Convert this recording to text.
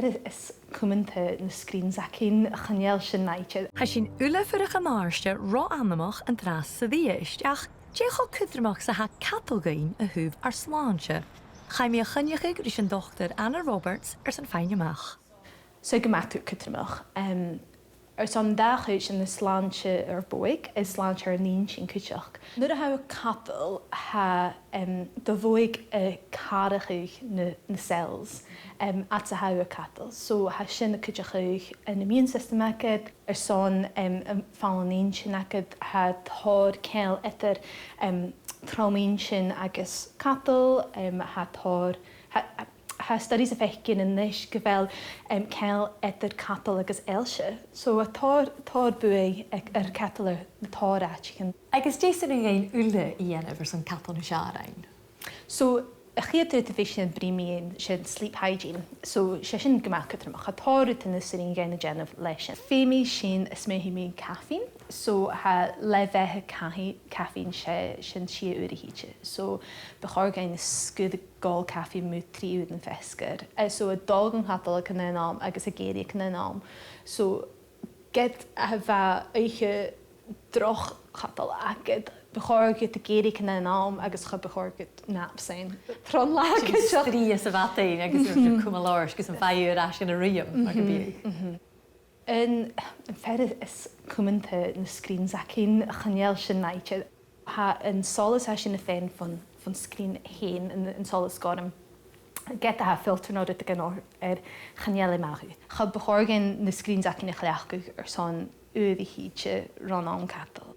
ferry is cumanta na screens acin chanel sin naite. Ha sin ule voor de gemaarste ro anamach en dras sa dieist, ach Jecho cudramach sa ha Cadal a hoof ar sláinte. Cha mi a chynneachig rys yn dochter Anna Roberts san feinneach. So gematú cudramach. Son dachúis in na sláinte ar boig is sláinte ar nín sin cúteach. Nuair a ha Cadal ha do bhuaig a carachuch na cells at a ha Cadal. So ha sin na cúteach an immune system agad ar son fálanín sin agad ha thór ceil etar traumín sin agus Cadal ha thór ha studies a fechgin in this gyfel ceil etar Cadal agus eilse. So a thór buai ar Cadal ar na thór atchigan. Agus Jason yn ein ule I en over san Cadal na siarain. So a chiad a vision brimian sin sleep hygiene. So she sin gymal cydramach. A thór ut yn ysyn gain a gen of leisio. Femi sin ysmehi mi caffeine. So ha lefe caffeine sin si ur hitje. So bechor gain sgwyd gol caffeine mu 3 uur yn fesgur. So a dog yn Cadal ac yn enam agus a geiri ac yn enam. So get a fa eiche droch Cadal agad. Bechor get a geiri ac yn enam agus cha bechor get nap sein. Tron lag. Stri sa fatein agus yw'r cwmalors gys yn fai yw'r as yn y riam ag y byd. Yn ferry is cumanta na screens acin chanel sin naite. Ha yn solas ha sin a fen van screen heen yn solas gorm. Get a ha filter nod at gan chanel imagu. Cha bechorgen na screens acin a chleachgu son yddi hitje ron an Cadal.